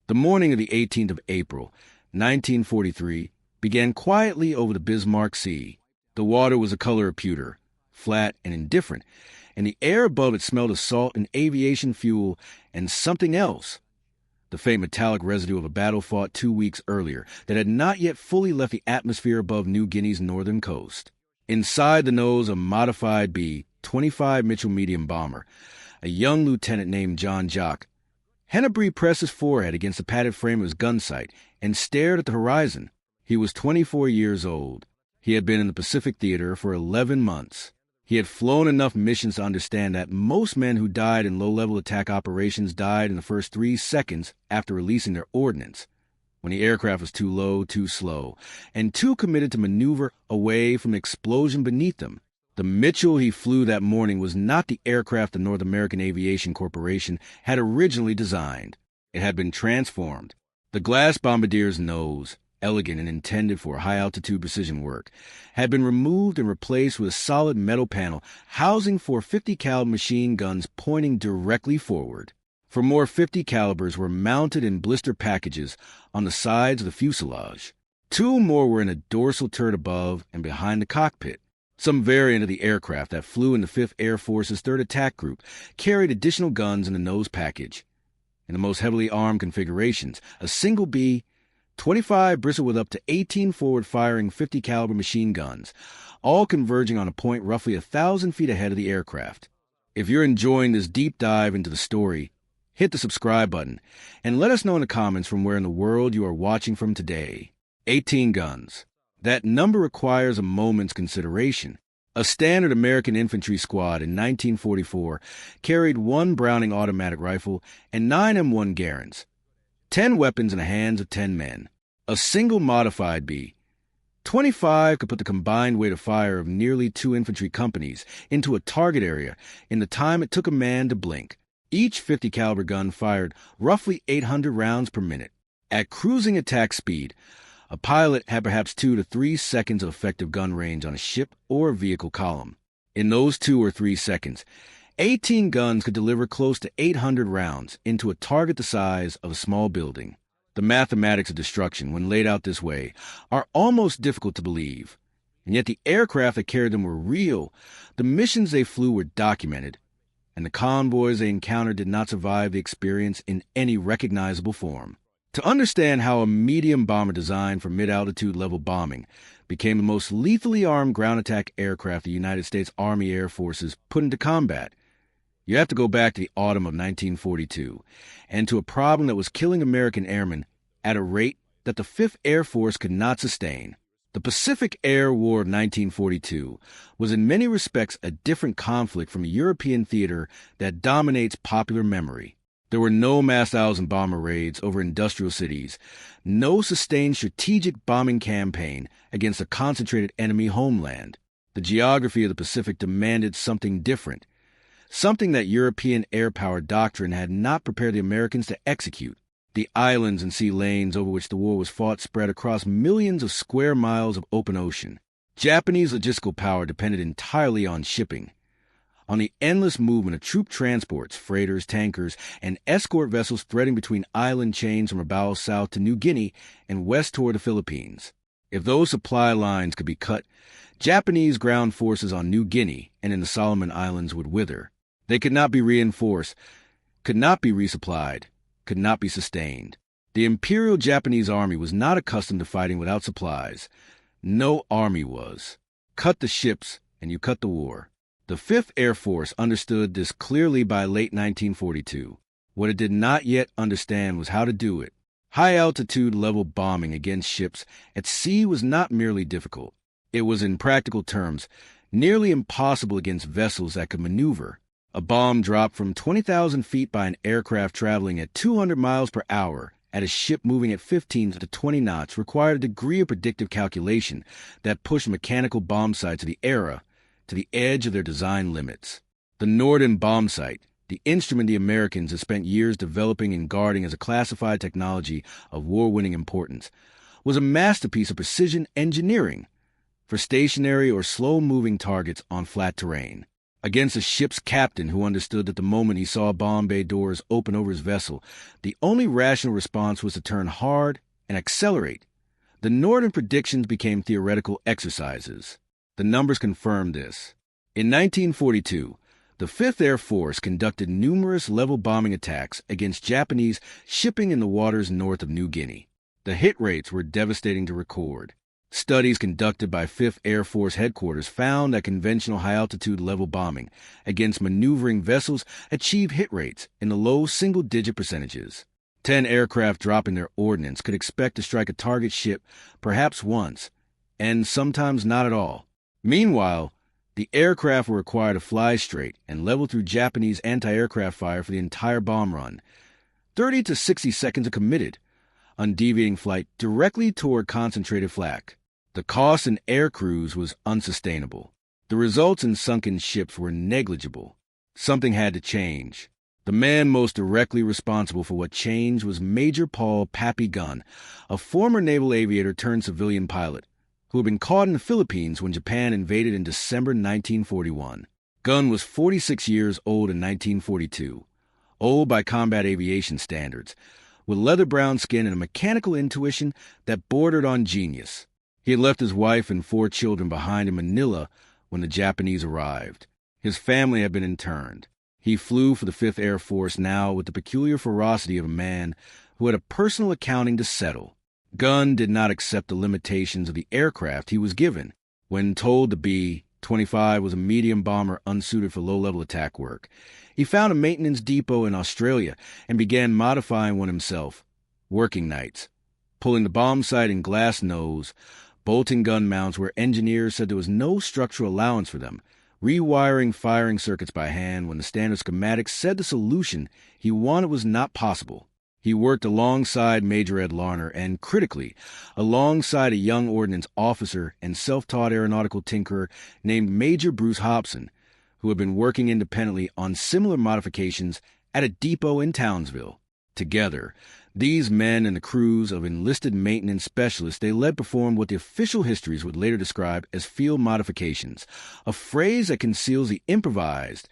The morning of the 18th of April, 1943, began quietly over the Bismarck Sea. The water was the color of pewter, flat and indifferent, and the air above it smelled of salt and aviation fuel and something else, the faint metallic residue of a battle fought 2 weeks earlier that had not yet fully left the atmosphere above New Guinea's northern coast. Inside the nose of a modified B-29 Mitchell medium bomber, a young lieutenant named John Jock, Hennebree pressed his forehead against the padded frame of his gun sight and stared at the horizon. He was 24 years old. He had been in the Pacific Theater for 11 months. He had flown enough missions to understand that most men who died in low-level attack operations died in the first 3 seconds after releasing their ordnance, when the aircraft was too low, too slow, and too committed to maneuver away from the explosion beneath them. The Mitchell he flew that morning was not the aircraft the North American Aviation Corporation had originally designed. It had been transformed. The glass bombardier's nose, elegant and intended for high-altitude precision work, had been removed and replaced with a solid metal panel housing 4 50-caliber machine guns pointing directly forward. 4 more 50 calibers were mounted in blister packages on the sides of the fuselage. 2 more were in a dorsal turret above and behind the cockpit. Some variant of the aircraft that flew in the 5th Air Force's 3rd Attack Group carried additional guns in the nose package. In the most heavily armed configurations, a single B-25 bristled with up to 18 forward-firing 50-caliber machine guns, all converging on a point roughly 1,000 feet ahead of the aircraft. If you're enjoying this deep dive into the story, hit the subscribe button, and let us know in the comments from where in the world you are watching from today. 18 guns. That number requires a moment's consideration. A standard American infantry squad in 1944 carried 1 Browning automatic rifle and 9 M1 Garands, 10 weapons in the hands of 10 men. A single modified B-25 could put the combined weight of fire of nearly 2 infantry companies into a target area in the time it took a man to blink. Each 50-caliber gun fired roughly 800 rounds per minute. At cruising attack speed, a pilot had perhaps 2 to 3 seconds of effective gun range on a ship or a vehicle column. In those 2 or 3 seconds, 18 guns could deliver close to 800 rounds into a target the size of a small building. The mathematics of destruction, when laid out this way, are almost difficult to believe. And yet the aircraft that carried them were real. The missions they flew were documented, and the convoys they encountered did not survive the experience in any recognizable form. To understand how a medium bomber designed for mid-altitude level bombing became the most lethally armed ground attack aircraft the United States Army Air Forces put into combat, you have to go back to the autumn of 1942 and to a problem that was killing American airmen at a rate that the 5th Air Force could not sustain. The Pacific Air War of 1942 was in many respects a different conflict from a European theater that dominates popular memory. There were no mass Thousand bomber raids over industrial cities, no sustained strategic bombing campaign against a concentrated enemy homeland. The geography of the Pacific demanded something different, something that European air power doctrine had not prepared the Americans to execute. The islands and sea lanes over which the war was fought spread across millions of square miles of open ocean. Japanese logistical power depended entirely on shipping, on the endless movement of troop transports, freighters, tankers, and escort vessels threading between island chains from Rabaul south to New Guinea and west toward the Philippines. If those supply lines could be cut, Japanese ground forces on New Guinea and in the Solomon Islands would wither. They could not be reinforced, could not be resupplied, could not be sustained. The Imperial Japanese Army was not accustomed to fighting without supplies. No army was. Cut the ships, and you cut the war. The 5th Air Force understood this clearly by late 1942. What it did not yet understand was how to do it. High-altitude level bombing against ships at sea was not merely difficult. It was, in practical terms, nearly impossible against vessels that could maneuver. A bomb dropped from 20,000 feet by an aircraft traveling at 200 miles per hour at a ship moving at 15 to 20 knots required a degree of predictive calculation that pushed mechanical bomb sights of the era to the edge of their design limits. The Norden bomb sight, the instrument the Americans had spent years developing and guarding as a classified technology of war-winning importance, was a masterpiece of precision engineering for stationary or slow-moving targets on flat terrain. Against a ship's captain who understood that the moment he saw bomb bay doors open over his vessel, the only rational response was to turn hard and accelerate. The Northern predictions became theoretical exercises. The numbers confirmed this. In 1942, the 5th Air Force conducted numerous level bombing attacks against Japanese shipping in the waters north of New Guinea. The hit rates were devastating to record. Studies conducted by 5th Air Force headquarters found that conventional high-altitude level bombing against maneuvering vessels achieved hit rates in the low single-digit percentages. 10 aircraft dropping their ordnance could expect to strike a target ship perhaps once, and sometimes not at all. Meanwhile, the aircraft were required to fly straight and level through Japanese anti-aircraft fire for the entire bomb run. 30 to 60 seconds are committed, undeviating flight directly toward concentrated flak. The cost in air crews was unsustainable. The results in sunken ships were negligible. Something had to change. The man most directly responsible for what changed was Major Paul "Pappy" Gunn, a former naval aviator turned civilian pilot, who had been caught in the Philippines when Japan invaded in December 1941. Gunn was 46 years old in 1942, old by combat aviation standards, with leather-brown skin and a mechanical intuition that bordered on genius. He had left his wife and 4 children behind in Manila when the Japanese arrived. His family had been interned. He flew for the 5th Air Force now with the peculiar ferocity of a man who had a personal accounting to settle. Gunn did not accept the limitations of the aircraft he was given. When told the B-29 was a medium bomber unsuited for low-level attack work, he found a maintenance depot in Australia and began modifying one himself. Working nights, pulling the bomb sight in glass nose, bolting gun mounts where engineers said there was no structural allowance for them, rewiring firing circuits by hand when the standard schematics said the solution he wanted was not possible. He worked alongside Major Ed Larner and, critically, alongside a young ordnance officer and self-taught aeronautical tinkerer named Major Bruce Hobson, who had been working independently on similar modifications at a depot in Townsville. Together, these men and the crews of enlisted maintenance specialists they led performed what the official histories would later describe as field modifications, a phrase that conceals the improvised,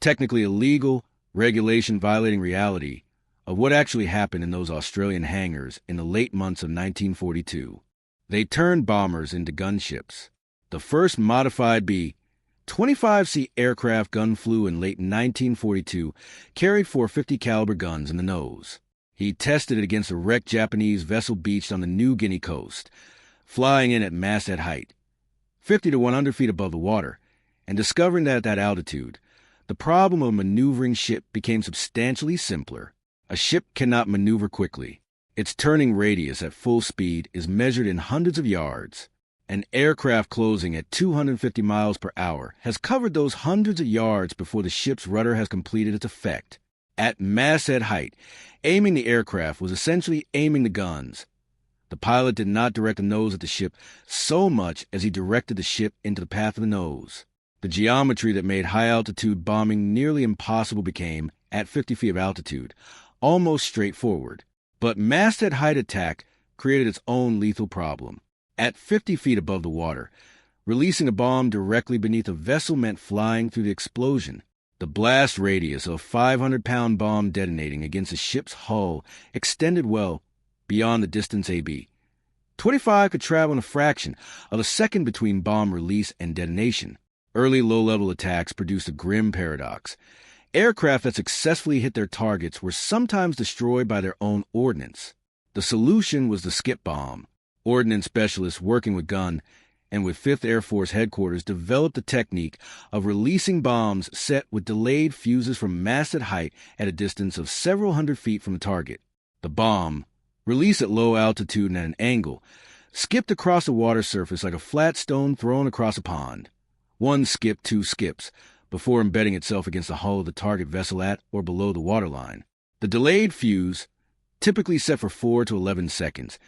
technically illegal, regulation-violating reality of what actually happened in those Australian hangars in the late months of 1942. They turned bombers into gunships. The first modified B-25C aircraft Gunn flew in late 1942 carried 450 caliber guns in the nose. He tested it against a wrecked Japanese vessel beached on the New Guinea coast, flying in at masthead height, 50 to 100 feet above the water, and discovering that at that altitude, the problem of a maneuvering ship became substantially simpler. A ship cannot maneuver quickly. Its turning radius at full speed is measured in hundreds of yards. An aircraft closing at 250 miles per hour has covered those hundreds of yards before the ship's rudder has completed its effect. At masthead height, aiming the aircraft was essentially aiming the guns. The pilot did not direct the nose at the ship so much as he directed the ship into the path of the nose. The geometry that made high-altitude bombing nearly impossible became, at 50 feet of altitude, almost straightforward. But masthead height attack created its own lethal problem. At 50 feet above the water, releasing a bomb directly beneath a vessel meant flying through the explosion. The blast radius of a 500-pound bomb detonating against a ship's hull extended well beyond the distance AB. 25 could travel in a fraction of a second between bomb release and detonation. Early low-level attacks produced a grim paradox. Aircraft that successfully hit their targets were sometimes destroyed by their own ordnance. The solution was the skip bomb. Ordnance specialists working with Gunn and with 5th Air Force headquarters developed the technique of releasing bombs set with delayed fuses from masthead height at a distance of several hundred feet from the target. The bomb, released at low altitude and at an angle, skipped across the water surface like a flat stone thrown across a pond. One skip, 2 skips, before embedding itself against the hull of the target vessel at or below the waterline. The delayed fuse, typically set for 4 to 11 seconds,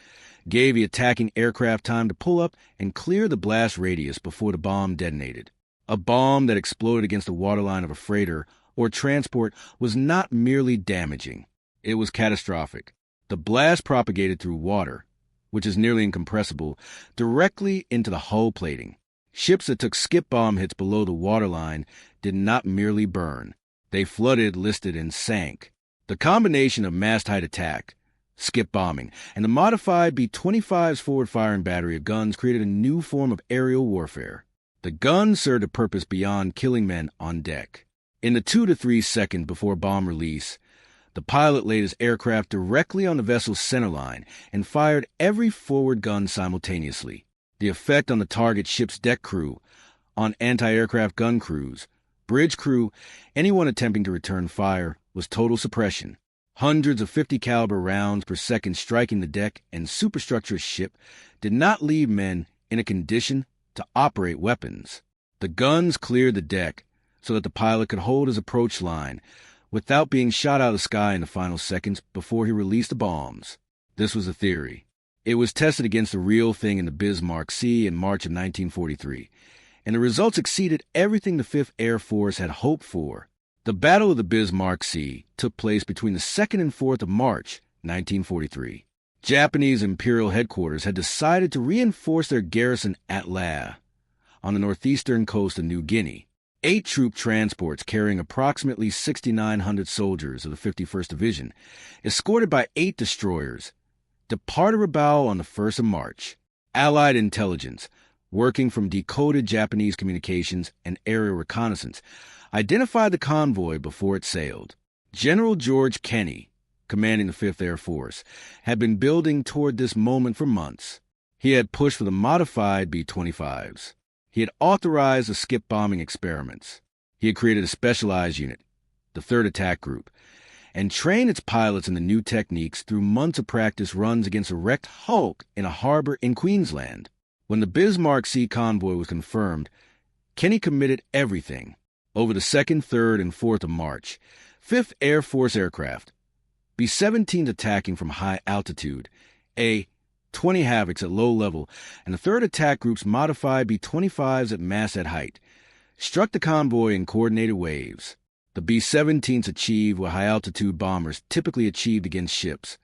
gave the attacking aircraft time to pull up and clear the blast radius before the bomb detonated. A bomb that exploded against the waterline of a freighter or transport was not merely damaging. It was catastrophic. The blast propagated through water, which is nearly incompressible, directly into the hull plating. Ships that took skip bomb hits below the waterline did not merely burn. They flooded, listed, and sank. The combination of mast-height attack, skip bombing, and the modified B-25's forward-firing battery of guns created a new form of aerial warfare. The guns served a purpose beyond killing men on deck. In the 2 to 3 seconds before bomb release, the pilot laid his aircraft directly on the vessel's centerline and fired every forward gun simultaneously. The effect on the target ship's deck crew, on anti-aircraft gun crews, bridge crew, anyone attempting to return fire, was total suppression. Hundreds of 50 caliber rounds per second striking the deck and superstructure of ship did not leave men in a condition to operate weapons. The guns cleared the deck so that the pilot could hold his approach line without being shot out of the sky in the final seconds before he released the bombs. This was a theory. It was tested against the real thing in the Bismarck Sea in March of 1943, and the results exceeded everything the 5th Air Force had hoped for. The Battle of the Bismarck Sea took place between the 2nd and 4th of March, 1943. Japanese Imperial Headquarters had decided to reinforce their garrison at Lae, on the northeastern coast of New Guinea. 8 troop transports carrying approximately 6,900 soldiers of the 51st Division, escorted by 8 destroyers, departed Rabaul on the 1st of March. Allied intelligence, working from decoded Japanese communications and aerial reconnaissance, identified the convoy before it sailed. General George Kenney, commanding the 5th Air Force, had been building toward this moment for months. He had pushed for the modified B-25s. He had authorized the skip bombing experiments. He had created a specialized unit, the 3rd Attack Group, and trained its pilots in the new techniques through months of practice runs against a wrecked hulk in a harbor in Queensland. When the Bismarck Sea convoy was confirmed, Kenney committed everything. Over the 2nd, 3rd, and 4th of March, 5th Air Force aircraft, B-17s attacking from high altitude, A-20 Havocs at low level, and the 3rd Attack Group's modified B-25s at masthead height, struck the convoy in coordinated waves. The B-17s achieved what high-altitude bombers typically achieved against ships.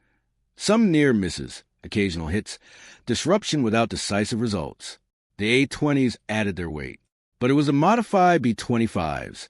Some near misses, occasional hits, disruption without decisive results. The A-20s added their weight. But it was the modified B-25s,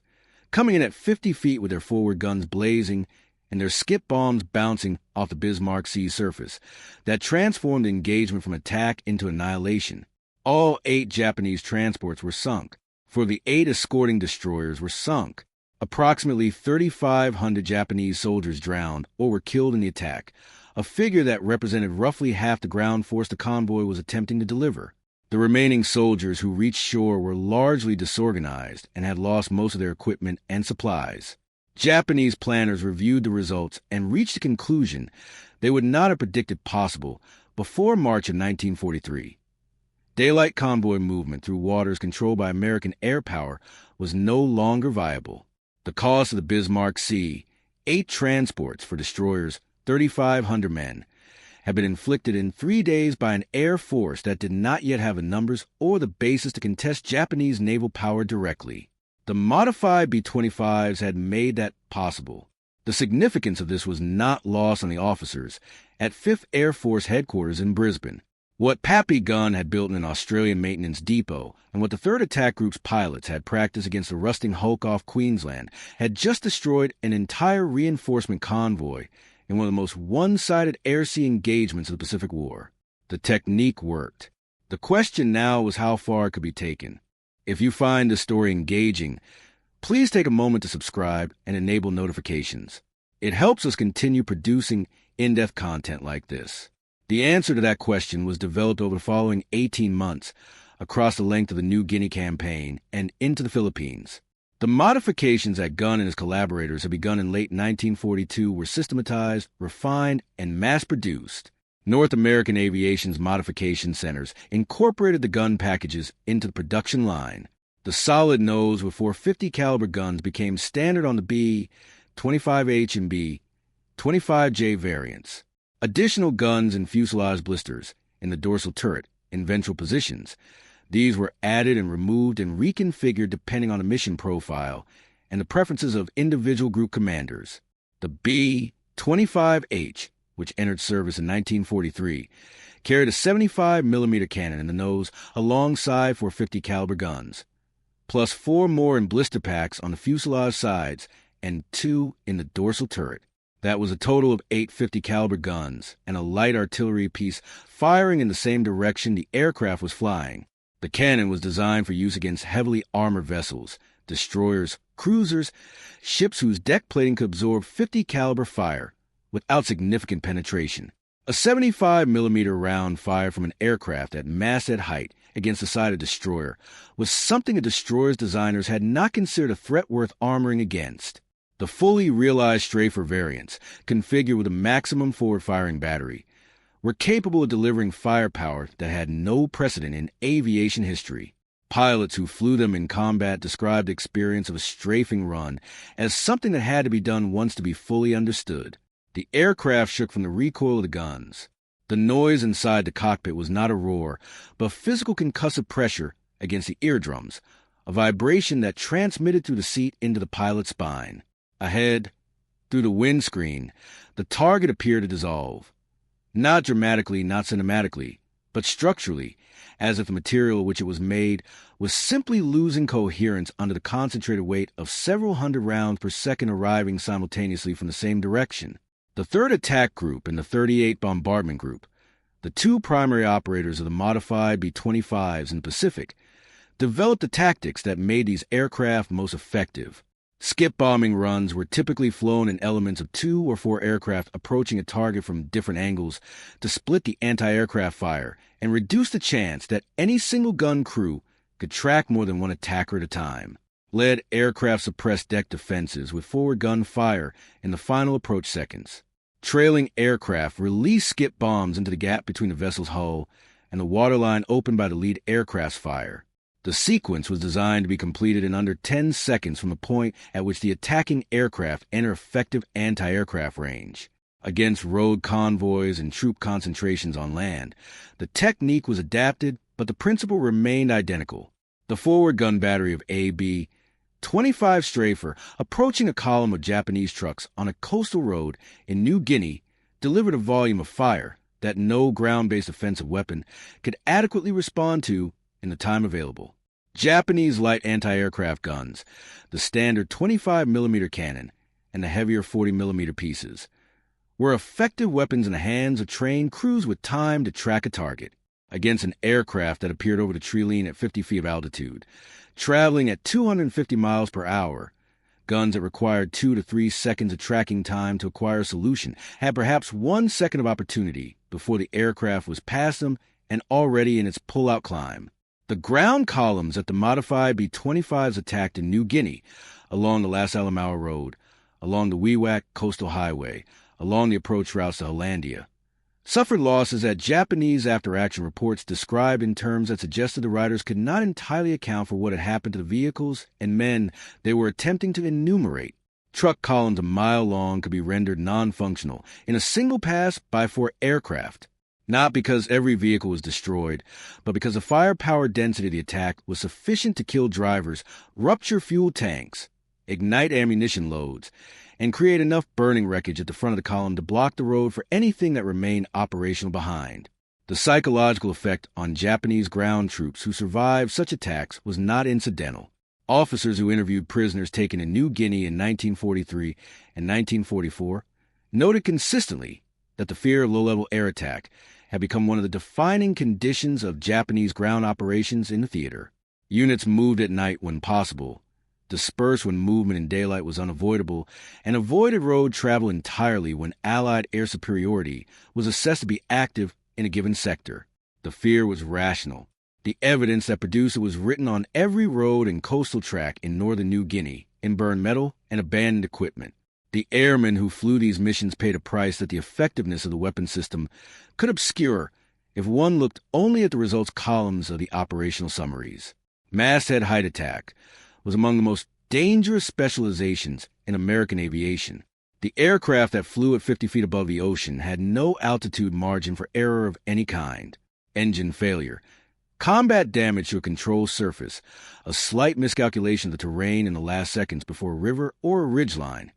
coming in at 50 feet with their forward guns blazing and their skip bombs bouncing off the Bismarck Sea surface, that transformed the engagement from attack into annihilation. All 8 Japanese transports were sunk, for the 8 escorting destroyers were sunk. Approximately 3,500 Japanese soldiers drowned or were killed in the attack, a figure that represented roughly half the ground force the convoy was attempting to deliver. The remaining soldiers who reached shore were largely disorganized and had lost most of their equipment and supplies. Japanese planners reviewed the results and reached a conclusion they would not have predicted possible before March of 1943. Daylight convoy movement through waters controlled by American air power was no longer viable. The cost of the Bismarck Sea, 8 transports for destroyers, 3,500 men, had been inflicted in 3 days by an air force that did not yet have the numbers or the basis to contest Japanese naval power directly. The modified B-25s had made that possible. The significance of this was not lost on the officers at 5th Air Force Headquarters in Brisbane. What Pappy Gunn had built in an Australian maintenance depot and what the 3rd Attack Group's pilots had practiced against the rusting hulk off Queensland had just destroyed an entire reinforcement convoy in one of the most one-sided air-sea engagements of the Pacific War. The technique worked. The question now was how far it could be taken. If you find this story engaging, please take a moment to subscribe and enable notifications. It helps us continue producing in-depth content like this. The answer to that question was developed over the following 18 months across the length of the New Guinea campaign and into the Philippines. The modifications that Gunn and his collaborators had begun in late 1942 were systematized, refined, and mass-produced. North American Aviation's modification centers incorporated the gun packages into the production line. The solid nose with 450 caliber guns became standard on the B-25H and B-25J variants. Additional guns and fuselage blisters in the dorsal turret in ventral positions. These were added and removed and reconfigured depending on the mission profile and the preferences of individual group commanders. The B-25H, which entered service in 1943, carried a 75mm cannon in the nose alongside 450 caliber guns. plus 4 more in blister packs on the fuselage sides and 2 in the dorsal turret. That was a total of 8 50 caliber guns and a light artillery piece firing in the same direction the aircraft was flying. The cannon was designed for use against heavily armored vessels, destroyers, cruisers, ships whose deck plating could absorb 50 caliber fire without significant penetration. A 75mm round fired from an aircraft at masthead height against the side of a destroyer was something the destroyer's designers had not considered a threat worth armoring against. The fully realized Strafer variants, configured with a maximum forward-firing battery, were capable of delivering firepower that had no precedent in aviation history. Pilots who flew them in combat described the experience of a strafing run as something that had to be done once to be fully understood. The aircraft shook from the recoil of the guns. The noise inside the cockpit was not a roar, but physical concussive pressure against the eardrums, a vibration that transmitted through the seat into the pilot's spine. Ahead, through the windscreen, the target appeared to dissolve. Not dramatically, not cinematically, but structurally, as if the material of which it was made was simply losing coherence under the concentrated weight of several hundred rounds per second arriving simultaneously from the same direction. The 3rd Attack Group and the 38th Bombardment Group, the 2 primary operators of the modified B-25s in the Pacific, developed the tactics that made these aircraft most effective. Skip bombing runs were typically flown in elements of 2 or 4 aircraft approaching a target from different angles to split the anti-aircraft fire and reduce the chance that any single gun crew could track more than one attacker at a time. Lead aircraft suppressed deck defenses with forward gun fire in the final approach seconds. Trailing aircraft released skip bombs into the gap between the vessel's hull and the waterline opened by the lead aircraft's fire. The sequence was designed to be completed in under 10 seconds from the point at which the attacking aircraft enter effective anti-aircraft range. Against road convoys and troop concentrations on land, the technique was adapted, but the principle remained identical. The forward gun battery of A-B 25 Strafer, approaching a column of Japanese trucks on a coastal road in New Guinea, delivered a volume of fire that no ground-based offensive weapon could adequately respond to in the time available. Japanese light anti-aircraft guns, the standard 25mm cannon, and the heavier 40mm pieces, were effective weapons in the hands of trained crews with time to track a target. Against an aircraft that appeared over the tree line at 50 feet of altitude, traveling at 250 miles per hour, guns that required 2 to 3 seconds of tracking time to acquire a solution had perhaps 1 second of opportunity before the aircraft was past them and already in its pull-out climb. The ground columns that the modified B-25s attacked in New Guinea, along the Las Alamaua Road, along the Wewak Coastal Highway, along the approach routes to Hollandia, suffered losses that Japanese after-action reports described in terms that suggested the riders could not entirely account for what had happened to the vehicles and men they were attempting to enumerate. Truck columns a mile long could be rendered non-functional in a single pass by 4 aircraft, not because every vehicle was destroyed, but because the firepower density of the attack was sufficient to kill drivers, rupture fuel tanks, ignite ammunition loads, and create enough burning wreckage at the front of the column to block the road for anything that remained operational behind. The psychological effect on Japanese ground troops who survived such attacks was not incidental. Officers who interviewed prisoners taken in New Guinea in 1943 and 1944 noted consistently that the fear of low-level air attack had become one of the defining conditions of Japanese ground operations in the theater. Units moved at night when possible, dispersed when movement in daylight was unavoidable, and avoided road travel entirely when Allied air superiority was assessed to be active in a given sector. The fear was rational. The evidence that produced it was written on every road and coastal track in northern New Guinea, in burned metal and abandoned equipment. The airmen who flew these missions paid a price that the effectiveness of the weapon system could obscure if one looked only at the results columns of the operational summaries. Masthead height attack was among the most dangerous specializations in American aviation. The aircraft that flew at 50 feet above the ocean had no altitude margin for error of any kind. Engine failure, combat damage to a control surface, a slight miscalculation of the terrain in the last seconds before a river or a ridgeline.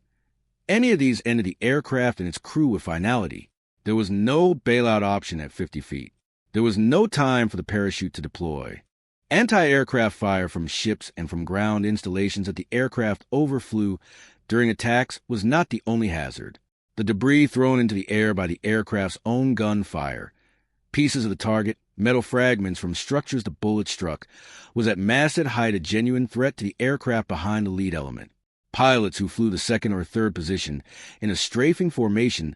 Any of these ended the aircraft and its crew with finality. There was no bailout option at 50 feet. There was no time for the parachute to deploy. Anti-aircraft fire from ships and from ground installations that the aircraft overflew during attacks was not the only hazard. The debris thrown into the air by the aircraft's own gunfire, pieces of the target, metal fragments from structures the bullets struck, was at masted height a genuine threat to the aircraft behind the lead element. Pilots who flew the second or third position in a strafing formation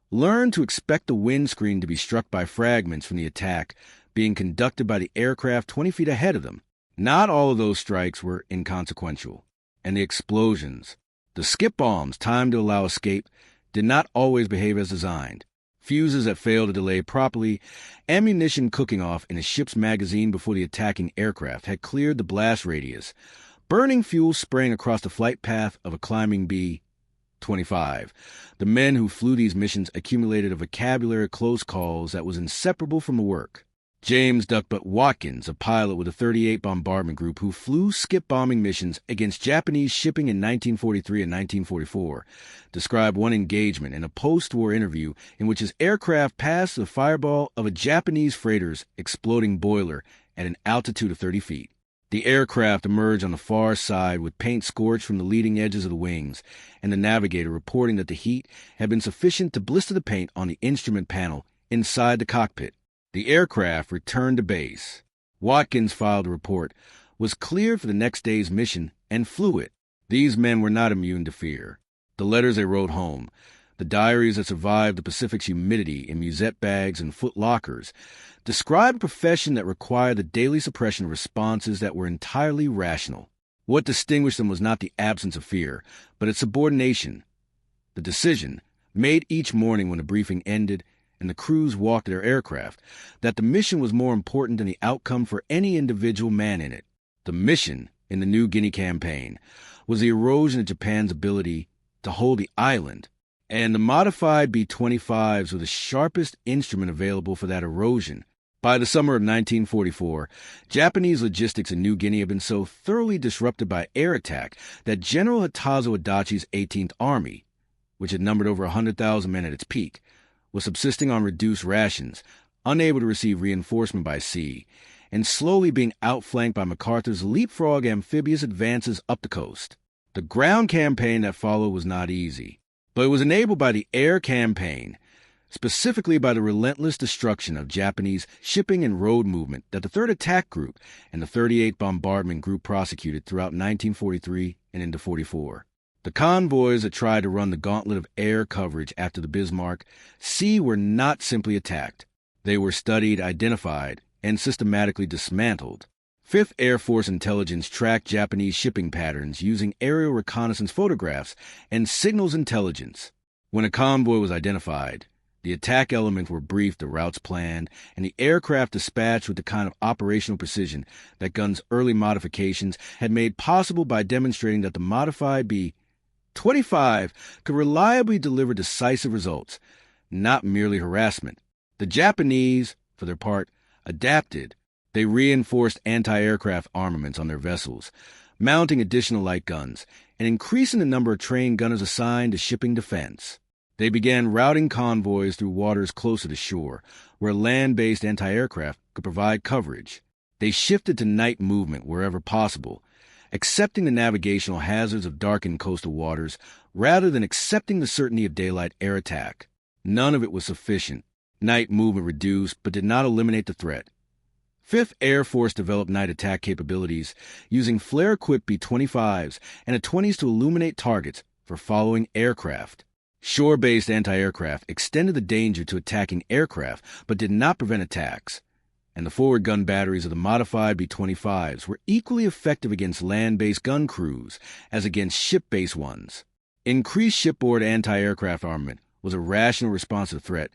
learned to expect the windscreen to be struck by fragments from the attack being conducted by the aircraft 20 feet ahead of them. Not all of those strikes were inconsequential, and the explosions, the skip bombs timed to allow escape, did not always behave as designed. Fuses that failed to delay properly, ammunition cooking off in a ship's magazine before the attacking aircraft had cleared the blast radius, burning fuel spraying across the flight path of a climbing B-29. The men who flew these missions accumulated a vocabulary of close calls that was inseparable from the work. James Duckbutt Watkins, a pilot with the 38 Bombardment Group who flew skip-bombing missions against Japanese shipping in 1943 and 1944, described one engagement in a post-war interview in which his aircraft passed the fireball of a Japanese freighter's exploding boiler at an altitude of 30 feet. The aircraft emerged on the far side with paint scorched from the leading edges of the wings, and the navigator reporting that the heat had been sufficient to blister the paint on the instrument panel inside the cockpit. The aircraft returned to base. Watkins filed a report, was cleared for the next day's mission, and flew it. These men were not immune to fear. The letters they wrote home, the diaries that survived the Pacific's humidity in musette bags and foot lockers, described a profession that required the daily suppression of responses that were entirely rational. What distinguished them was not the absence of fear, but its subordination. The decision, made each morning when the briefing ended, and the crews walked their aircraft, that the mission was more important than the outcome for any individual man in it. The mission in the New Guinea campaign was the erosion of Japan's ability to hold the island, and the modified B-25s were the sharpest instrument available for that erosion. By the summer of 1944, Japanese logistics in New Guinea had been so thoroughly disrupted by air attack that General Hatazo Adachi's 18th Army, which had numbered over 100,000 men at its peak, was subsisting on reduced rations, unable to receive reinforcement by sea, and slowly being outflanked by MacArthur's leapfrog amphibious advances up the coast. The ground campaign that followed was not easy, but it was enabled by the air campaign, specifically by the relentless destruction of Japanese shipping and road movement that the 3rd Attack Group and the 38th Bombardment Group prosecuted throughout 1943 and into 44. The convoys that tried to run the gauntlet of air coverage after the Bismarck Sea were not simply attacked. They were studied, identified, and systematically dismantled. 5th Air Force intelligence tracked Japanese shipping patterns using aerial reconnaissance photographs and signals intelligence. When a convoy was identified, the attack elements were briefed the routes planned, and the aircraft dispatched with the kind of operational precision that guns' early modifications had made possible by demonstrating that the modified B-25 could reliably deliver decisive results, not merely harassment. The Japanese, for their part, adapted. They reinforced anti-aircraft armaments on their vessels, mounting additional light guns, and increasing the number of trained gunners assigned to shipping defense. They began routing convoys through waters closer to shore, where land-based anti-aircraft could provide coverage. They shifted to night movement wherever possible, accepting the navigational hazards of darkened coastal waters rather than accepting the certainty of daylight air attack. None of it was sufficient. Night movement reduced but did not eliminate the threat. 5th Air Force developed night attack capabilities using flare-equipped B-25s and A-20s to illuminate targets for following aircraft. Shore-based anti-aircraft extended the danger to attacking aircraft but did not prevent attacks, and the forward gun batteries of the modified B-25s were equally effective against land-based gun crews as against ship-based ones. Increased shipboard anti-aircraft armament was a rational response to the threat,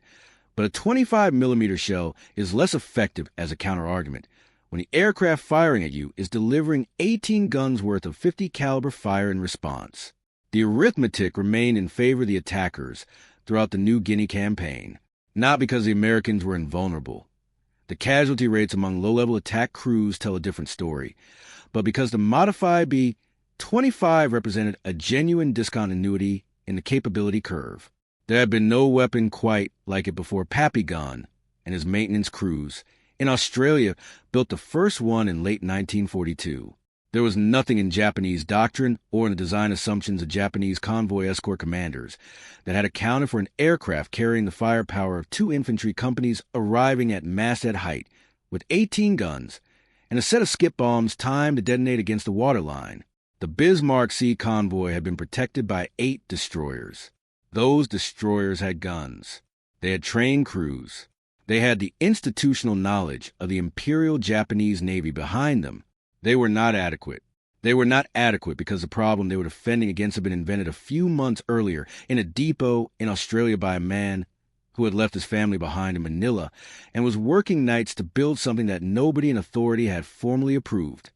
but a 25mm shell is less effective as a counterargument when the aircraft firing at you is delivering 18 guns worth of .50 caliber fire in response. The arithmetic remained in favor of the attackers throughout the New Guinea campaign, not because the Americans were invulnerable. The casualty rates among low-level attack crews tell a different story, but because the modified B-25 represented a genuine discontinuity in the capability curve. There had been no weapon quite like it before Pappy Gun and his maintenance crews in Australia built the first one in late 1942. There was nothing in Japanese doctrine or in the design assumptions of Japanese convoy escort commanders that had accounted for an aircraft carrying the firepower of 2 infantry companies arriving at masthead height with 18 guns and a set of skip bombs timed to detonate against the waterline. The Bismarck Sea convoy had been protected by 8 destroyers. Those destroyers had guns. They had trained crews. They had the institutional knowledge of the Imperial Japanese Navy behind them. They were not adequate. They were not adequate because the problem they were defending against had been invented a few months earlier in a depot in Australia by a man who had left his family behind in Manila and was working nights to build something that nobody in authority had formally approved.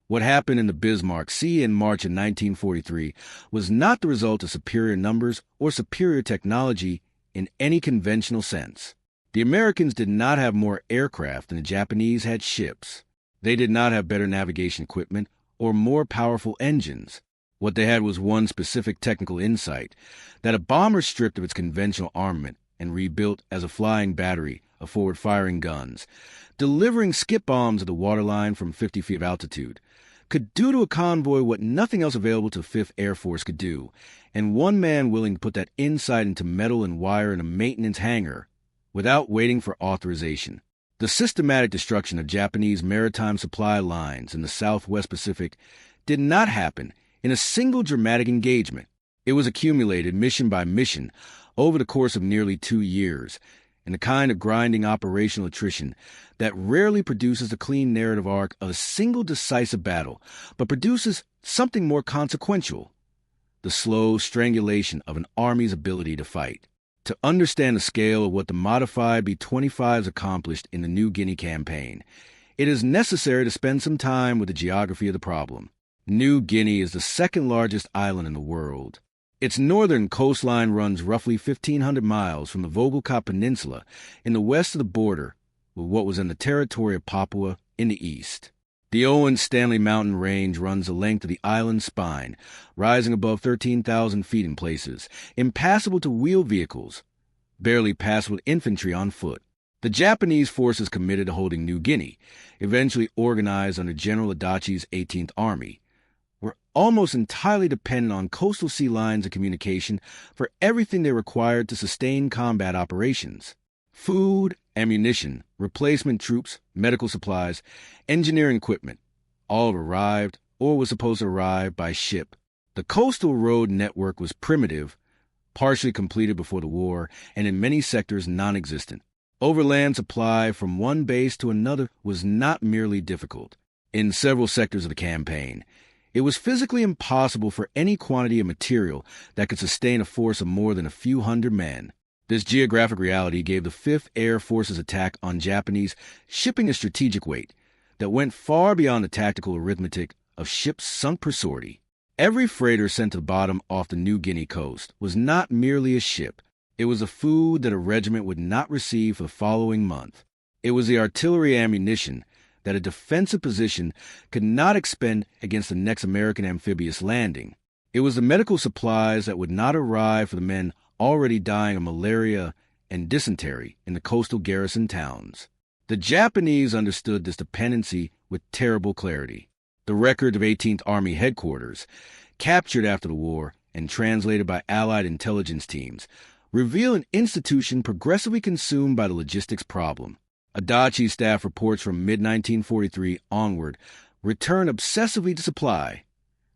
What happened in the Bismarck Sea in March of 1943 was not the result of superior numbers or superior technology in any conventional sense. The Americans did not have more aircraft than the Japanese had ships. They did not have better navigation equipment or more powerful engines. What they had was one specific technical insight, that a bomber stripped of its conventional armament and rebuilt as a flying battery of forward-firing guns, delivering skip bombs at the waterline from 50 feet of altitude, could do to a convoy what nothing else available to the 5th Air Force could do, and one man willing to put that insight into metal and wire in a maintenance hangar without waiting for authorization. The systematic destruction of Japanese maritime supply lines in the Southwest Pacific did not happen in a single dramatic engagement. It was accumulated mission by mission over the course of nearly 2 years, in the kind of grinding operational attrition that rarely produces the clean narrative arc of a single decisive battle, but produces something more consequential: the slow strangulation of an army's ability to fight. To understand the scale of what the modified B-25s accomplished in the New Guinea campaign, it is necessary to spend some time with the geography of the problem. New Guinea is the second largest island in the world. Its northern coastline runs roughly 1,500 miles from the Vogelkop Peninsula in the west of the border with what was in the territory of Papua in the east. The Owen Stanley Mountain Range runs the length of the island's spine, rising above 13,000 feet in places, impassable to wheeled vehicles, barely passable to infantry on foot. The Japanese forces committed to holding New Guinea, eventually organized under General Adachi's 18th Army, were almost entirely dependent on coastal sea lines and communication for everything they required to sustain combat operations. Food, ammunition, replacement troops, medical supplies, engineering equipment, all arrived or was supposed to arrive by ship. The coastal road network was primitive, partially completed before the war, and in many sectors non-existent. Overland supply from one base to another was not merely difficult. In several sectors of the campaign, it was physically impossible for any quantity of material that could sustain a force of more than a few hundred men. This geographic reality gave the 5th Air Force's attack on Japanese shipping a strategic weight that went far beyond the tactical arithmetic of ships sunk per sortie. Every freighter sent to the bottom off the New Guinea coast was not merely a ship. It was the food that a regiment would not receive for the following month. It was the artillery ammunition that a defensive position could not expend against the next American amphibious landing. It was the medical supplies that would not arrive for the men already dying of malaria and dysentery in the coastal garrison towns. The Japanese understood this dependency with terrible clarity. The record of 18th Army headquarters, captured after the war and translated by Allied intelligence teams, reveal an institution progressively consumed by the logistics problem. Adachi staff reports from mid-1943 onward return obsessively to supply,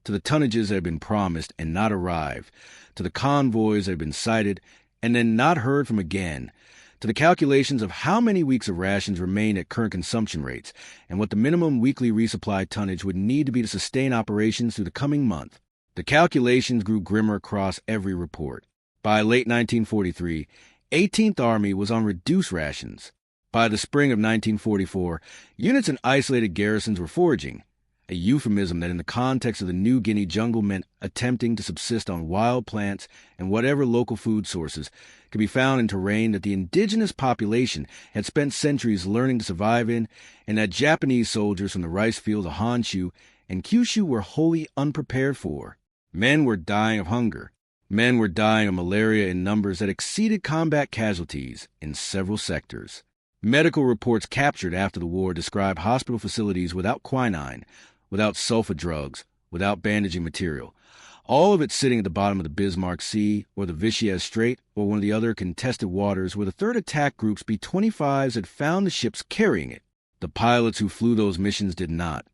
to the tonnages that had been promised and not arrived, to the convoys that had been sighted and then not heard from again, to the calculations of how many weeks of rations remained at current consumption rates and what the minimum weekly resupply tonnage would need to be to sustain operations through the coming month. The calculations grew grimmer across every report. By late 1943, 18th Army was on reduced rations. By the spring of 1944, units in isolated garrisons were foraging, a euphemism that in the context of the New Guinea jungle meant attempting to subsist on wild plants and whatever local food sources could be found in terrain that the indigenous population had spent centuries learning to survive in, and that Japanese soldiers from the rice fields of Honshu and Kyushu were wholly unprepared for. Men were dying of hunger. Men were dying of malaria in numbers that exceeded combat casualties in several sectors. Medical reports captured after the war describe hospital facilities without quinine, without sulfa drugs, without bandaging material. All of it sitting at the bottom of the Bismarck Sea or the Vichy Strait or one of the other contested waters where the 3rd Attack Group's B-25s had found the ships carrying it. The pilots who flew those missions did not,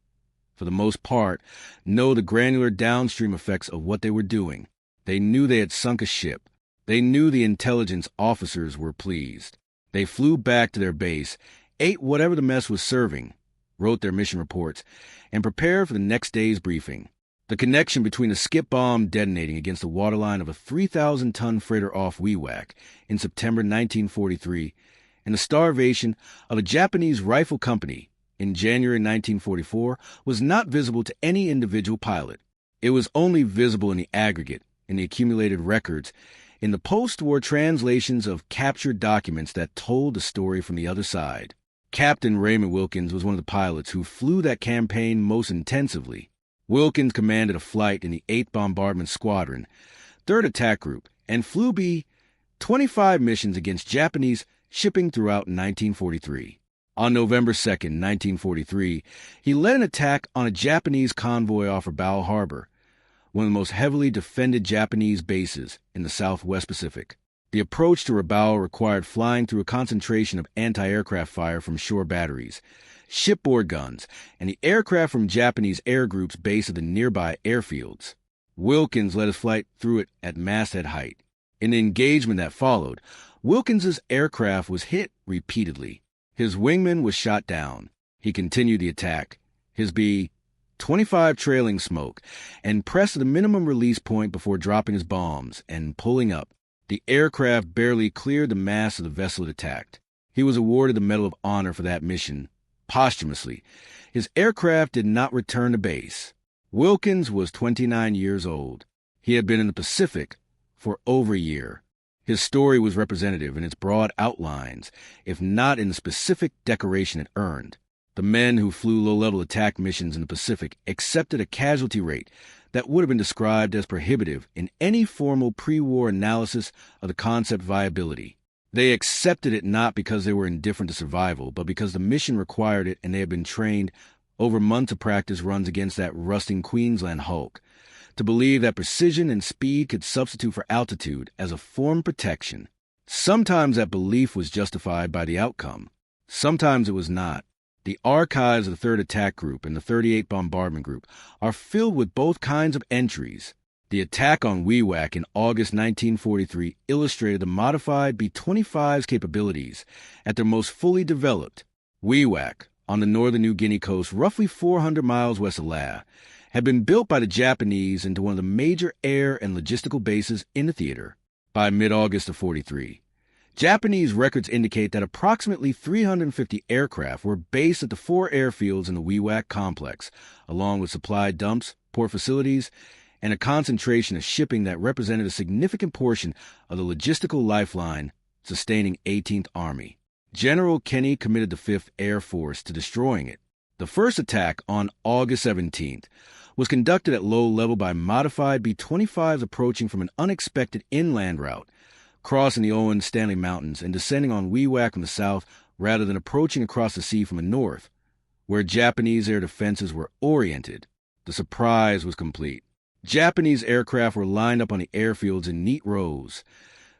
for the most part, know the granular downstream effects of what they were doing. They knew they had sunk a ship. They knew the intelligence officers were pleased. They flew back to their base, ate whatever the mess was serving, wrote their mission reports, and prepared for the next day's briefing. The connection between a skip bomb detonating against the waterline of a 3,000-ton freighter off Wewak in September 1943 and the starvation of a Japanese rifle company in January 1944 was not visible to any individual pilot. It was only visible in the aggregate, in the accumulated records, in the post-war translations of captured documents that told the story from the other side. Captain Raymond Wilkins was one of the pilots who flew that campaign most intensively. Wilkins commanded a flight in the 8th Bombardment Squadron, 3rd Attack Group, and flew B-25 missions against Japanese shipping throughout 1943. On November 2, 1943, he led an attack on a Japanese convoy off Rabaul Harbor, one of the most heavily defended Japanese bases in the Southwest Pacific. The approach to Rabaul required flying through a concentration of anti-aircraft fire from shore batteries, shipboard guns, and the aircraft from Japanese air groups based at the nearby airfields. Wilkins led his flight through it at masthead height. In the engagement that followed, Wilkins's aircraft was hit repeatedly. His wingman was shot down. He continued the attack, his B-25 trailing smoke, and pressed to the minimum release point before dropping his bombs and pulling up. The aircraft barely cleared the mast of the vessel it attacked. He was awarded the Medal of Honor for that mission, posthumously. His aircraft did not return to base. Wilkins was 29 years old. He had been in the Pacific for over a year. His story was representative in its broad outlines, if not in the specific decoration it earned. The men who flew low-level attack missions in the Pacific accepted a casualty rate that would have been described as prohibitive in any formal pre-war analysis of the concept viability. They accepted it not because they were indifferent to survival, but because the mission required it and they had been trained over months of practice runs against that rusting Queensland hulk to believe that precision and speed could substitute for altitude as a form of protection. Sometimes that belief was justified by the outcome. Sometimes it was not. The archives of the 3rd Attack Group and the 38th Bombardment Group are filled with both kinds of entries. The attack on Wewak in August 1943 illustrated the modified B-25's capabilities at their most fully developed. Wewak, on the northern New Guinea coast, roughly 400 miles west of Lae, had been built by the Japanese into one of the major air and logistical bases in the theater. By mid-August of 43, Japanese records indicate that approximately 350 aircraft were based at the 4 airfields in the Wewak complex, along with supply dumps, port facilities, and a concentration of shipping that represented a significant portion of the logistical lifeline sustaining 18th Army. General Kenny committed the 5th Air Force to destroying it. The first attack on August 17th was conducted at low level by modified B-25s approaching from an unexpected inland route, crossing the Owen Stanley Mountains and descending on Wewak from the south rather than approaching across the sea from the north, where Japanese air defenses were oriented. The surprise was complete. Japanese aircraft were lined up on the airfields in neat rows,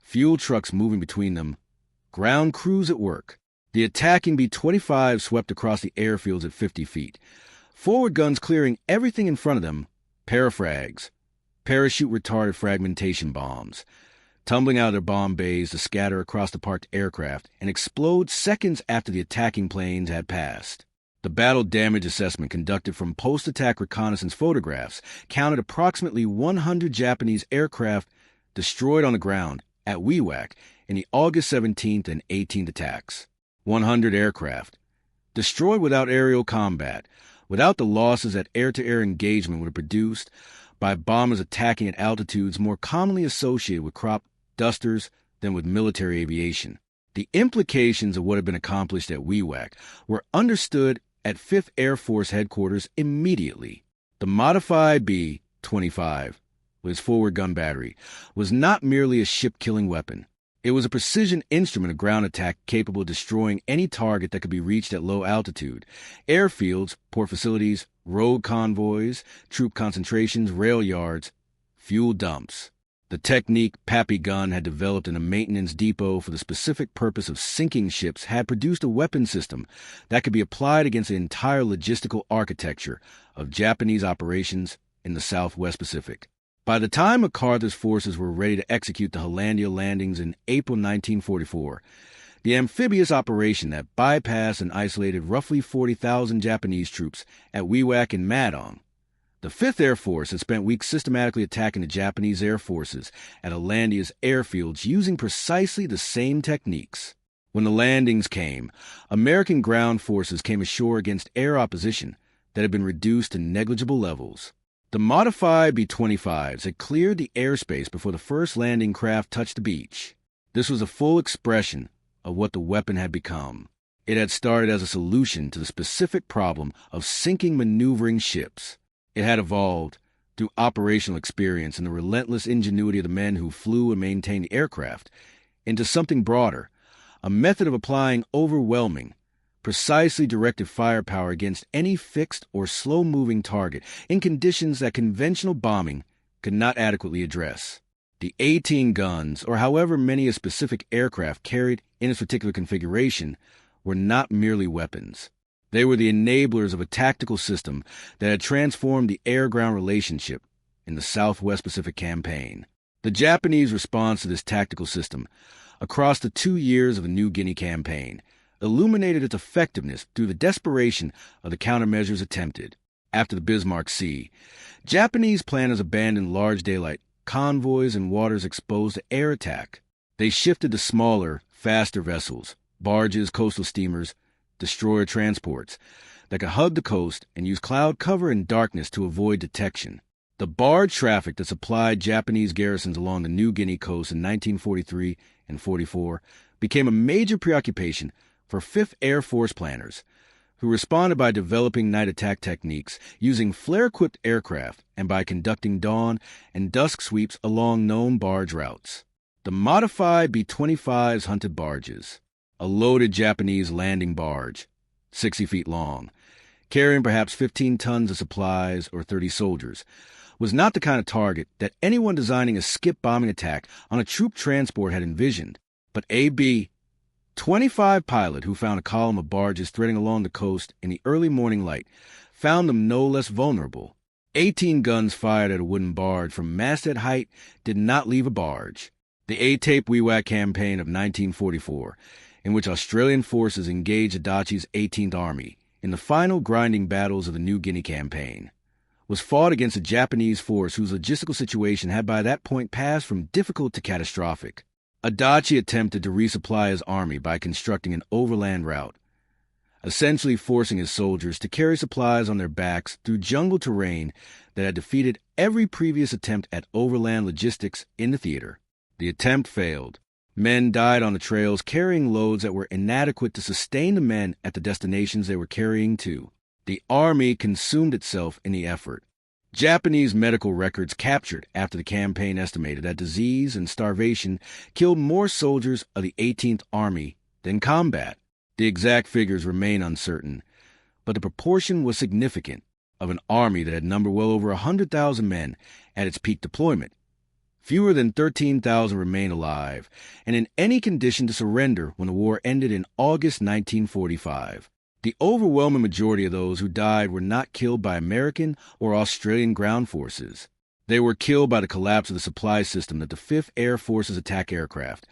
fuel trucks moving between them, ground crews at work. The attacking B-25 swept across the airfields at 50 feet, forward guns clearing everything in front of them, parafrags, parachute-retarded fragmentation bombs, tumbling out of their bomb bays to scatter across the parked aircraft and explode seconds after the attacking planes had passed. The battle damage assessment conducted from post-attack reconnaissance photographs counted approximately 100 Japanese aircraft destroyed on the ground at Wewak in the August 17th and 18th attacks. 100 aircraft destroyed without aerial combat, without the losses that air-to-air engagement would have produced by bombers attacking at altitudes more commonly associated with crop dusters than with military aviation. The implications of what had been accomplished at Wewak were understood at 5th Air Force Headquarters immediately. The modified B-25, with its forward gun battery, was not merely a ship-killing weapon. It was a precision instrument of ground attack capable of destroying any target that could be reached at low altitude. Airfields, port facilities, road convoys, troop concentrations, rail yards, fuel dumps. The technique Pappy Gunn had developed in a maintenance depot for the specific purpose of sinking ships had produced a weapon system that could be applied against the entire logistical architecture of Japanese operations in the Southwest Pacific. By the time MacArthur's forces were ready to execute the Hollandia landings in April 1944, the amphibious operation that bypassed and isolated roughly 40,000 Japanese troops at Wewak and Madong. The 5th Air Force had spent weeks systematically attacking the Japanese air forces at Hollandia's airfields using precisely the same techniques. When the landings came, American ground forces came ashore against air opposition that had been reduced to negligible levels. The modified B-25s had cleared the airspace before the first landing craft touched the beach. This was a full expression of what the weapon had become. It had started as a solution to the specific problem of sinking maneuvering ships. It had evolved, through operational experience and the relentless ingenuity of the men who flew and maintained the aircraft, into something broader, a method of applying overwhelming, precisely directed firepower against any fixed or slow-moving target in conditions that conventional bombing could not adequately address. The 18 guns, or however many a specific aircraft carried in its particular configuration, were not merely weapons. They were the enablers of a tactical system that had transformed the air-ground relationship in the Southwest Pacific Campaign. The Japanese response to this tactical system, across the 2 years of the New Guinea campaign, illuminated its effectiveness through the desperation of the countermeasures attempted. After the Bismarck Sea, Japanese planners abandoned large daylight convoys in waters exposed to air attack. They shifted to smaller, faster vessels, barges, coastal steamers, destroyer transports that could hug the coast and use cloud cover and darkness to avoid detection. The barge traffic that supplied Japanese garrisons along the New Guinea coast in 1943 and 44 became a major preoccupation for 5th Air Force planners, who responded by developing night attack techniques using flare-equipped aircraft and by conducting dawn and dusk sweeps along known barge routes. The modified B-25s hunted barges. A loaded Japanese landing barge, 60 feet long, carrying perhaps 15 tons of supplies or 30 soldiers, was not the kind of target that anyone designing a skip bombing attack on a troop transport had envisioned, but a B-25 pilot who found a column of barges threading along the coast in the early morning light found them no less vulnerable. 18 guns fired at a wooden barge from masthead height did not leave a barge. The A-Tape Wewak campaign of 1944, in which Australian forces engaged Adachi's 18th Army in the final grinding battles of the New Guinea campaign, was fought against a Japanese force whose logistical situation had by that point passed from difficult to catastrophic. Adachi attempted to resupply his army by constructing an overland route, essentially forcing his soldiers to carry supplies on their backs through jungle terrain that had defeated every previous attempt at overland logistics in the theater. The attempt failed. Men died on the trails carrying loads that were inadequate to sustain the men at the destinations they were carrying to. The army consumed itself in the effort. Japanese medical records captured after the campaign estimated that disease and starvation killed more soldiers of the 18th Army than combat. The exact figures remain uncertain, but the proportion was significant of an army that had numbered well over 100,000 men at its peak deployment. Fewer than 13,000 remained alive, and in any condition to surrender when the war ended in August 1945. The overwhelming majority of those who died were not killed by American or Australian ground forces. They were killed by the collapse of the supply system that the 5th Air Force's attack aircraft,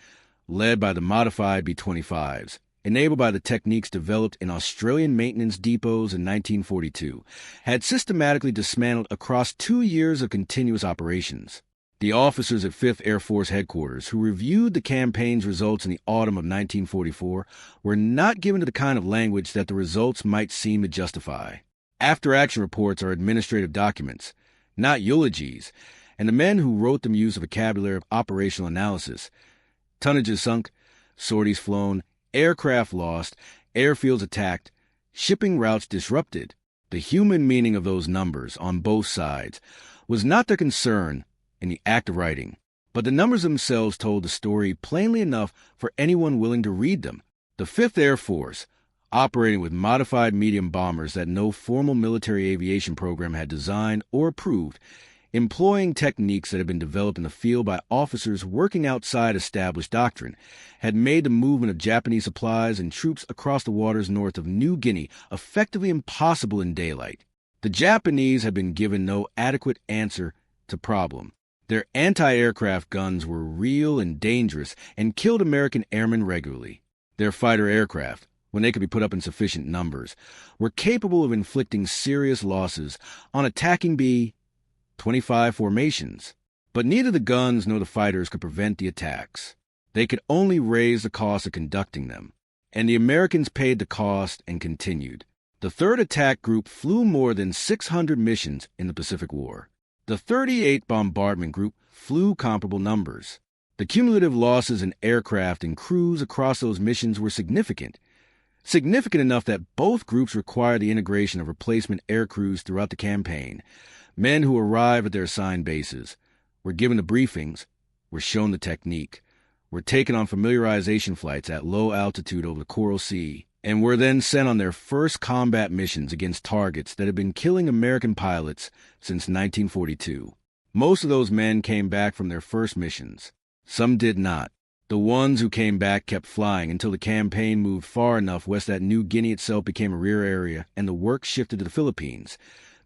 led by the modified B-25s, enabled by the techniques developed in Australian maintenance depots in 1942, had systematically dismantled across 2 years of continuous operations. The officers at 5th Air Force Headquarters who reviewed the campaign's results in the autumn of 1944 were not given to the kind of language that the results might seem to justify. After-action reports are administrative documents, not eulogies, and the men who wrote them used a vocabulary of operational analysis. Tonnages sunk, sorties flown, aircraft lost, airfields attacked, shipping routes disrupted. The human meaning of those numbers on both sides was not their concern in the act of writing, But the numbers themselves told the story plainly enough for anyone willing to read them. The 5th Air Force, operating with modified medium bombers that no formal military aviation program had designed or approved, employing techniques that had been developed in the field by officers working outside established doctrine, had made the movement of Japanese supplies and troops across the waters north of New Guinea effectively impossible in daylight. The Japanese had been given no adequate answer to problem. Their anti-aircraft guns were real and dangerous and killed American airmen regularly. Their fighter aircraft, when they could be put up in sufficient numbers, were capable of inflicting serious losses on attacking B-29 formations. But neither the guns nor the fighters could prevent the attacks. They could only raise the cost of conducting them. And the Americans paid the cost and continued. The 3rd Attack Group flew more than 600 missions in the Pacific War. The 38th Bombardment Group flew comparable numbers. The cumulative losses in aircraft and crews across those missions were significant enough that both groups required the integration of replacement air crews throughout the campaign. Men who arrived at their assigned bases, were given the briefings, were shown the technique, were taken on familiarization flights at low altitude over the Coral Sea, and were then sent on their first combat missions against targets that had been killing American pilots since 1942. Most of those men came back from their first missions. Some did not. The ones who came back kept flying until the campaign moved far enough west that New Guinea itself became a rear area and the work shifted to the Philippines,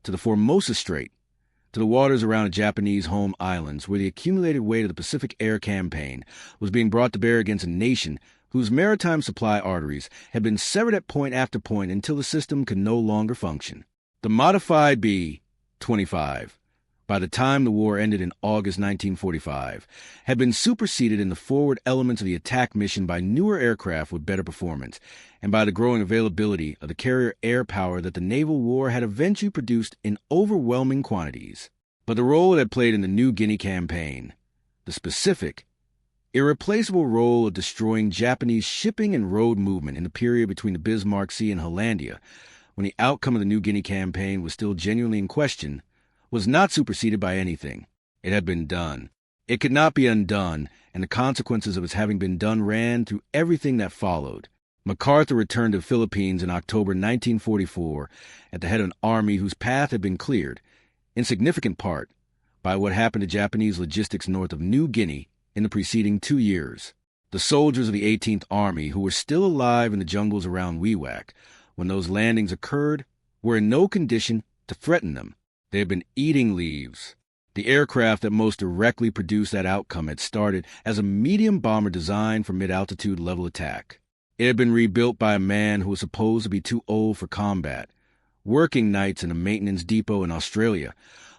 to the Formosa Strait, to the waters around the Japanese home islands, where the accumulated weight of the Pacific Air Campaign was being brought to bear against a nation whose maritime supply arteries had been severed at point after point until the system could no longer function. The modified B-29, by the time the war ended in August 1945, had been superseded in the forward elements of the attack mission by newer aircraft with better performance, and by the growing availability of the carrier air power that the naval war had eventually produced in overwhelming quantities. But the role it had played in the New Guinea campaign, the specific, irreplaceable role of destroying Japanese shipping and road movement in the period between the Bismarck Sea and Hollandia, when the outcome of the New Guinea campaign was still genuinely in question, was not superseded by anything. It had been done. It could not be undone, and the consequences of its having been done ran through everything that followed. MacArthur returned to the Philippines in October 1944 at the head of an army whose path had been cleared, in significant part, by what happened to Japanese logistics north of New Guinea in the preceding 2 years. The soldiers of the 18th Army, who were still alive in the jungles around Wewak when those landings occurred, were in no condition to threaten them. They had been eating leaves. The aircraft that most directly produced that outcome had started as a medium bomber designed for mid-altitude level attack. It had been rebuilt by a man who was supposed to be too old for combat, working nights in a maintenance depot in Australia,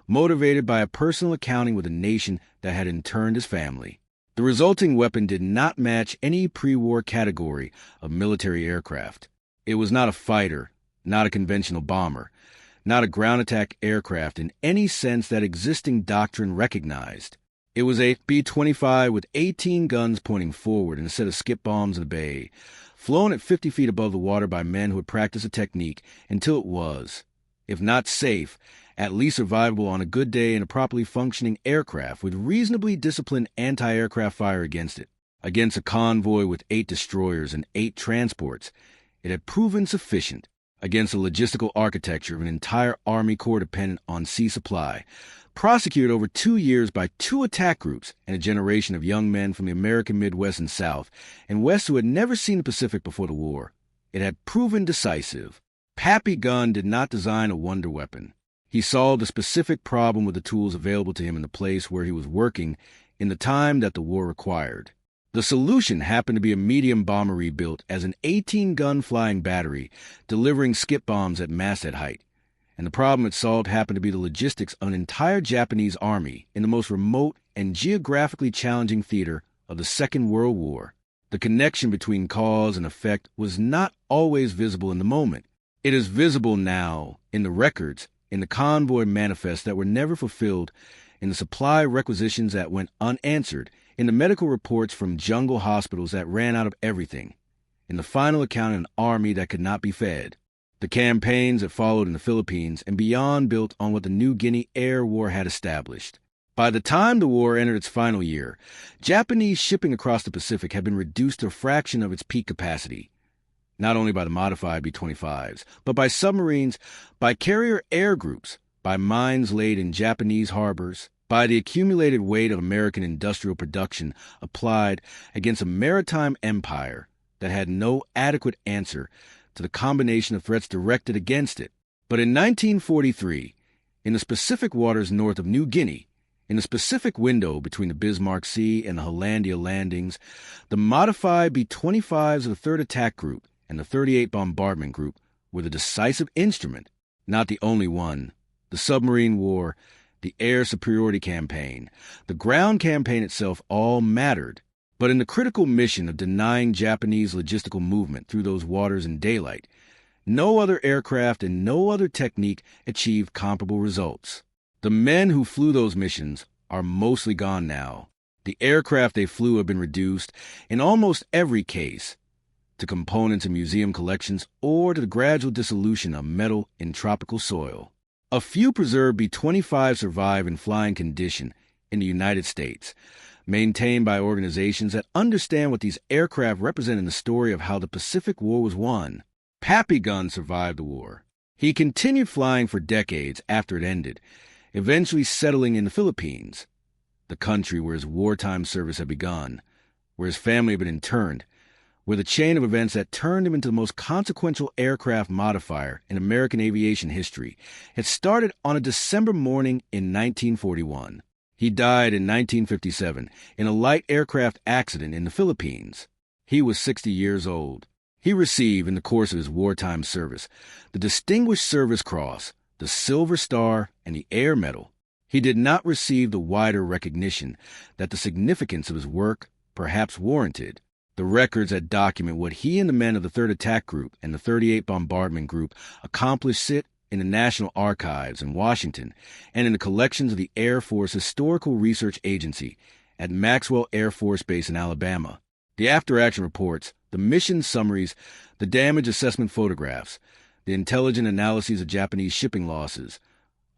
motivated by a personal accounting with a nation that had interned his family. The resulting weapon did not match any pre-war category of military aircraft. It was not a fighter, not a conventional bomber, not a ground attack aircraft in any sense that existing doctrine recognized. It was a B-29 with 18 guns pointing forward and a set of skip bombs in the bay, flown at 50 feet above the water by men who had practiced a technique until it was, if not safe, at least survivable on a good day in a properly functioning aircraft with reasonably disciplined anti-aircraft fire against it. Against a convoy with 8 destroyers and 8 transports, it had proven sufficient. Against the logistical architecture of an entire Army Corps dependent on sea supply, prosecuted over 2 years by 2 attack groups and a generation of young men from the American Midwest and South, and West who had never seen the Pacific before the war, it had proven decisive. Pappy Gunn did not design a wonder weapon. He solved a specific problem with the tools available to him in the place where he was working in the time that the war required. The solution happened to be a medium bomber rebuilt as an 18-gun flying battery, delivering skip bombs at masthead height. And the problem it solved happened to be the logistics of an entire Japanese army in the most remote and geographically challenging theater of the Second World War. The connection between cause and effect was not always visible in the moment. It is visible now in the records, in the convoy manifests that were never fulfilled, in the supply requisitions that went unanswered, in the medical reports from jungle hospitals that ran out of everything, in the final account of an army that could not be fed. The campaigns that followed in the Philippines and beyond built on what the New Guinea Air War had established. By the time the war entered its final year, Japanese shipping across the Pacific had been reduced to a fraction of its peak capacity, not only by the modified B-25s, but by submarines, by carrier air groups, by mines laid in Japanese harbors, by the accumulated weight of American industrial production applied against a maritime empire that had no adequate answer to the combination of threats directed against it. But in 1943, in the Pacific waters north of New Guinea, in the specific window between the Bismarck Sea and the Hollandia landings, the modified B-25s of the 3rd Attack Group and the 38 Bombardment Group were the decisive instrument, not the only one. The submarine war, the air superiority campaign, the ground campaign itself all mattered. But in the critical mission of denying Japanese logistical movement through those waters in daylight, no other aircraft and no other technique achieved comparable results. The men who flew those missions are mostly gone now. The aircraft they flew have been reduced, in almost every case, to components in museum collections or to the gradual dissolution of metal in tropical soil. A few preserved B-25 survive in flying condition in the United States, maintained by organizations that understand what these aircraft represent in the story of how the Pacific War was won. Pappy Gunn survived the war. He continued flying for decades after it ended, eventually settling in the Philippines, the country where his wartime service had begun, where his family had been interned, where the chain of events that turned him into the most consequential aircraft modifier in American aviation history had started on a December morning in 1941. He died in 1957 in a light aircraft accident in the Philippines. He was 60 years old. He received, in the course of his wartime service, the Distinguished Service Cross, the Silver Star, and the Air Medal. He did not receive the wider recognition that the significance of his work perhaps warranted. The records that document what he and the men of the 3rd Attack Group and the 38 Bombardment Group accomplished sit in the National Archives in Washington and in the collections of the Air Force Historical Research Agency at Maxwell Air Force Base in Alabama. The after-action reports, the mission summaries, the damage assessment photographs, the intelligent analyses of Japanese shipping losses,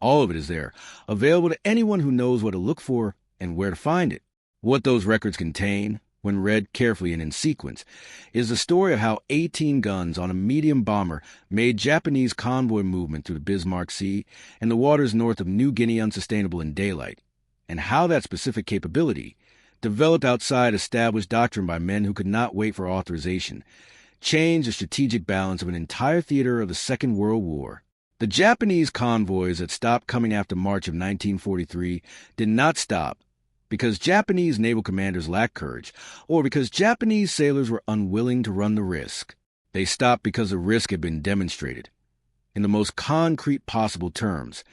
all of it is there, available to anyone who knows what to look for and where to find it. What those records contain, when read carefully and in sequence, is the story of how 18 guns on a medium bomber made Japanese convoy movement through the Bismarck Sea and the waters north of New Guinea unsustainable in daylight, and how that specific capability, developed outside established doctrine by men who could not wait for authorization, changed the strategic balance of an entire theater of the Second World War. The Japanese convoys that stopped coming after March of 1943 did not stop because Japanese naval commanders lacked courage or because Japanese sailors were unwilling to run the risk. They stopped because the risk had been demonstrated, in the most concrete possible terms,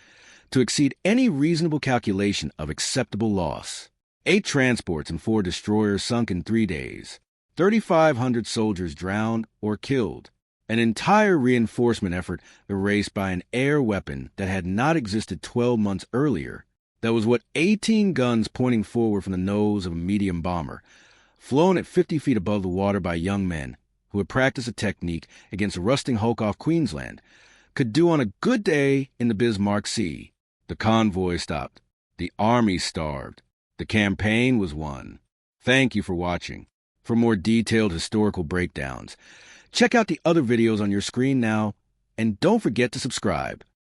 to exceed any reasonable calculation of acceptable loss. 8 transports and 4 destroyers sunk in 3 days. 3,500 soldiers drowned or killed. An entire reinforcement effort erased by an air weapon that had not existed 12 months earlier. That was what 18 guns pointing forward from the nose of a medium bomber, flown at 50 feet above the water by young men who had practiced a technique against a rusting hulk off Queensland, could do on a good day in the Bismarck Sea. The convoy stopped. The army starved. The campaign was won. Thank you for watching. For more detailed historical breakdowns, check out the other videos on your screen now, and don't forget to subscribe.